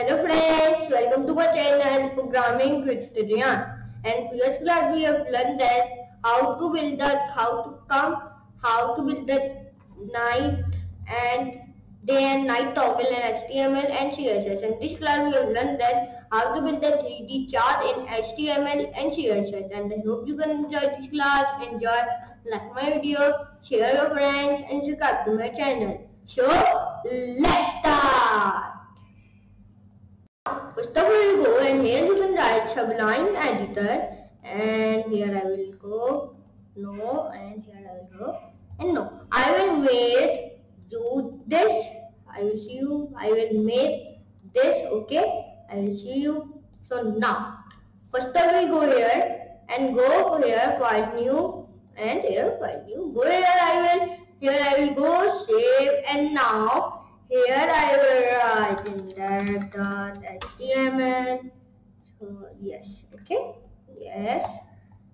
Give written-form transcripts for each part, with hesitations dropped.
Hello friends, welcome to my channel Programming with Ryan. And previous class we have learned that how to build the night and day and night toggle in HTML and CSS. And this class we have learned that how to build the 3D chart in HTML and CSS. And I hope you can enjoy this class. Enjoy, like my video, share your friends, and subscribe to my channel. So let's start. First of all, you go and here you can write Sublime editor, and here I will go no, and here I will go and no. I will do this. I will see you. I will make this. Okay. I will see you. So now, first of all, we go here and go here file new, and here file new. Go here. Here I will go save, and now. Here I will write in that.html. So yes, okay, yes.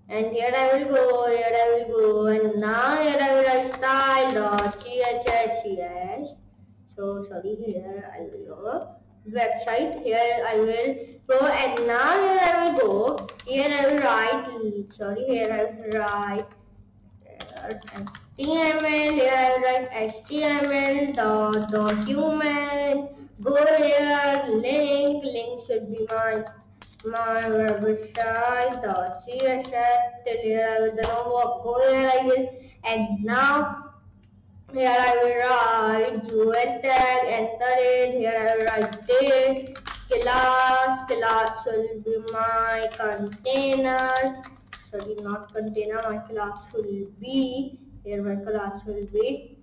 And here I will go, and now here I will write style.css. So sorry, here I will go website. Here I will go, and now here I will go. Here I will write. Sorry, here I will write. HTML, here I will write HTML.document. Go here, link should be my website.css. Till here I will go here I will, and now here I will write UL tag, enter it. Here I will write this class should be my container. Sorry, not container, my class will be, here my class will be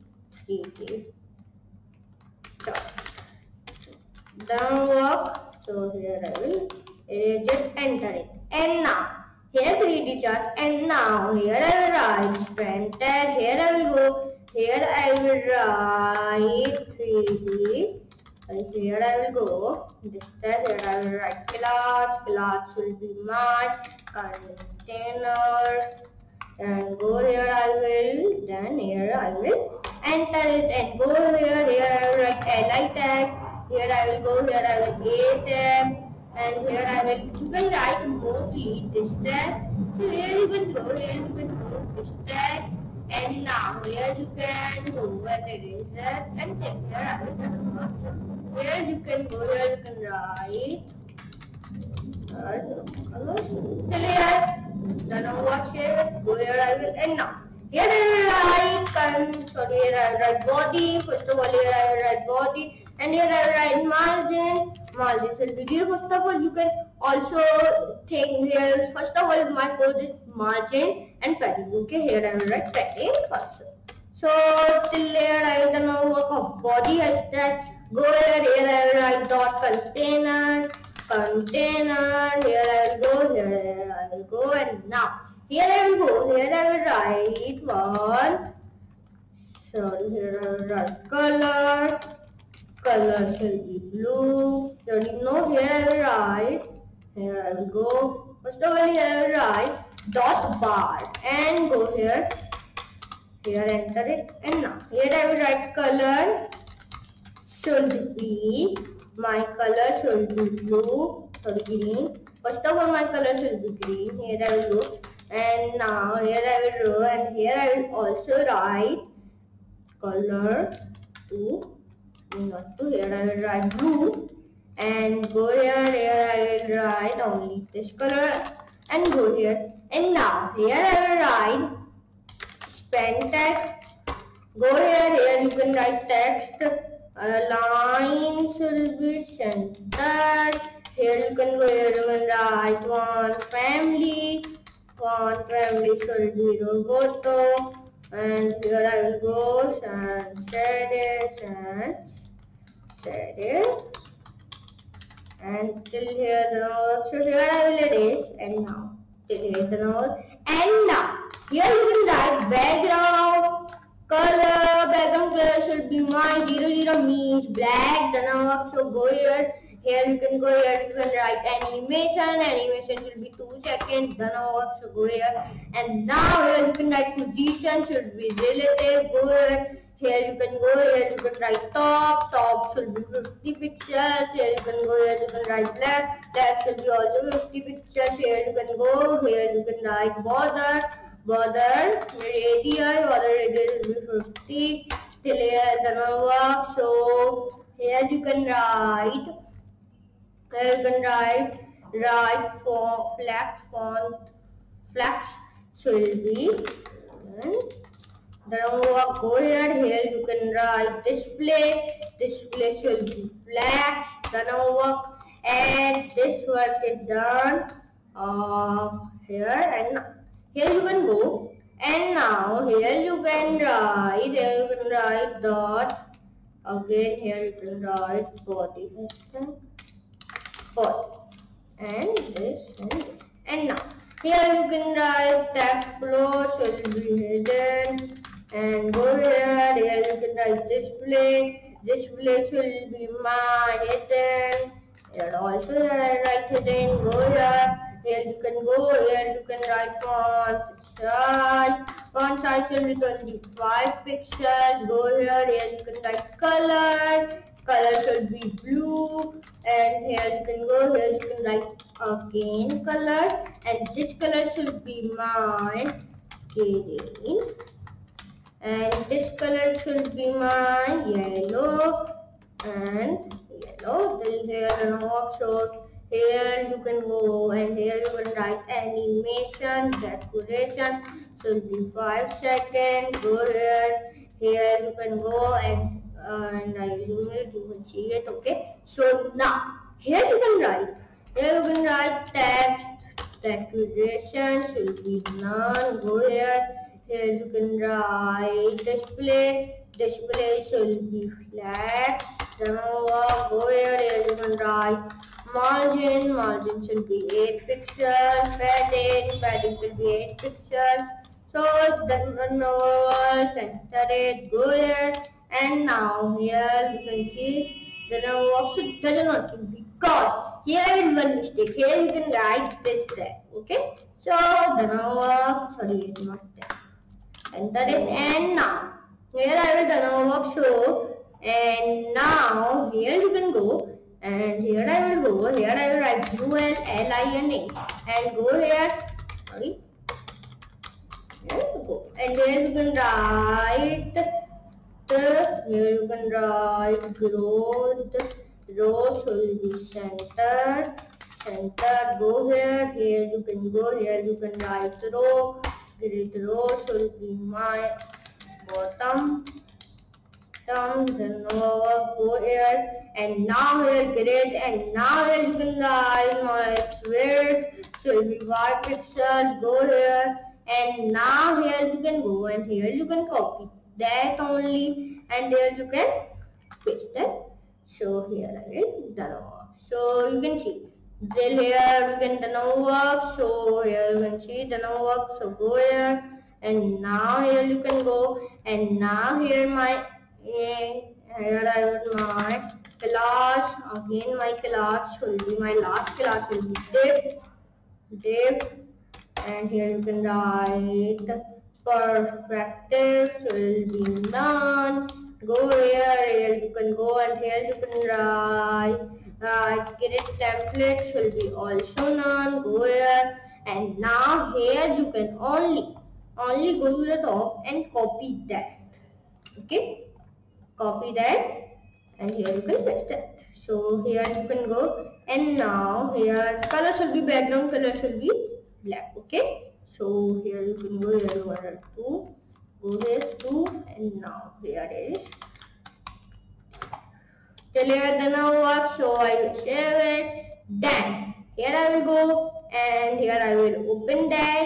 3D. Doesn't work, so here I will erase it, enter it. And now, here 3D chart, and now here I will write span tag, here I will go, here I will write 3D. Here I will go, this tag, here I will write class will be my container, and go here I will, then here I will enter it, and go here I will write li tag, here I will go, here I will a tag, and here I will, you can write mostly this tag, so here you can go, this tag, and now here you can go and erase that, and then here I will here you can go, here you can write then watch here, go here I will, and now here I will write here I will write body. First of all, here I will write body, and here I will write margin will be 0. First of all, you can also think here, first of all my code is margin and padding. Okay, here I will write padding also. So till here I will now work of body hashtag. Go here I will write dot container, here I will go, and now here I will go, here I will write here I will write color shall be blue. Here I will write, here I will go, first of all here I will write dot bar, and go here enter it, and now here I will write color should be, my color should be blue, green. First of all my color should be green, here I will go, and now here I will go, and here I will also write color here I will write blue, and go here I will write only this color, and go here, and now here I will write span tag. Go here you can write text, line should be centered. Here you can go, here you can write font family should be Roboto, and here I will go and set it, and till here the node. So here I will erase, and now till here the node, and now here you can write background color should be my 00 means black. So go here you can go here, you can write animation should be 2 seconds. So go here, and now here you can write position should be relative. Go here Here you can go, here you can write top, top should be 50 pixels, here you can go, here you can write left, left should be also 50 pixels, here you can go, here you can write border, border radius will be 50, till here it doesn't work, so here you can write, for flat font, flags should be, go here, here you can write display, display should be flags, doesn't work, and this work is done here, and here you can go, and now here you can write, dot, again here you can write body hashtag, body, and this, and now here you can write text flow should be hidden, and go here, here you can write display, display should be my hidden, here also here I write hidden, go here you can go, here you can write font size should be 25 pixels, go here you can write color, color should be blue, and here you can go, here you can write again color, and this color should be my green, and this color should be my yellow, and yellow, till here and work, so here you can go, and here you can write animation, decoration should be 5 seconds, go here, here you can go, and I zoom it, you can see it, okay. So now here you can write text, decoration should be none, go here, here you can write display, display should be flat, go here, here you can write margin, margin should be 8 pixels, padding, padding should be 8 pixels, so it doesn't work, enter it, go here, and now here you can see the work, so it doesn't work because here is one mistake, here you can write this there, okay, so the work, sorry it's not there, enter it, and now here I will the work show, and now here you can go, and here I will go, here I will write ULLINA, and go here, sorry, here you go, and here you can write, here you can write growth, row should be center, center, go here, here you can go, here you can write row, grid row should be my bottom, then go here, and now here grid, and now here you can write my width should be 5 pixels, go here, and now here you can go, and here you can copy that only, and here you can paste it. So here I will done work. So you can see till here you can done work. So here you can see done work. So go here, and now here you can go, and now here my here I will my class, again my class will be my last class will be div, and here you can write perspective will be none, go here you can go, and here you can write grid template will be also none, go here, and now here you can only go to the top and copy that, okay, copy that, and here you can paste that. So here you can go, and now here color should be background color should be black, okay. So here you can go, here 1 or 2, go here 2, and now here is till here the now work. So I will save it, then here I will go, and here I will open that,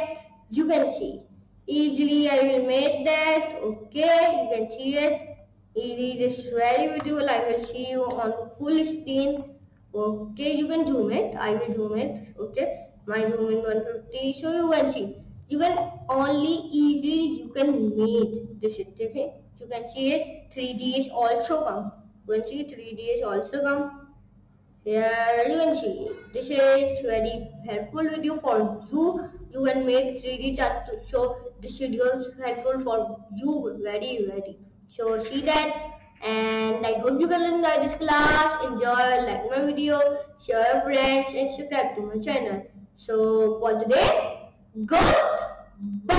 you can see easily I will make that, okay, you can see it easy, this is very beautiful. I will see you on full screen, okay, you can zoom it, I will zoom it, okay, my zoom in 150, so you can see, you can only easily you can make this, okay, you can see it, 3D is also come, you can see 3D is also come, here you can see, this is very helpful video for you, you can make 3D chart, so this video is helpful for you very. So see that. And I hope you guys enjoy this class. Enjoy, like my video, share your friends, and subscribe to my channel. So for today, goodbye.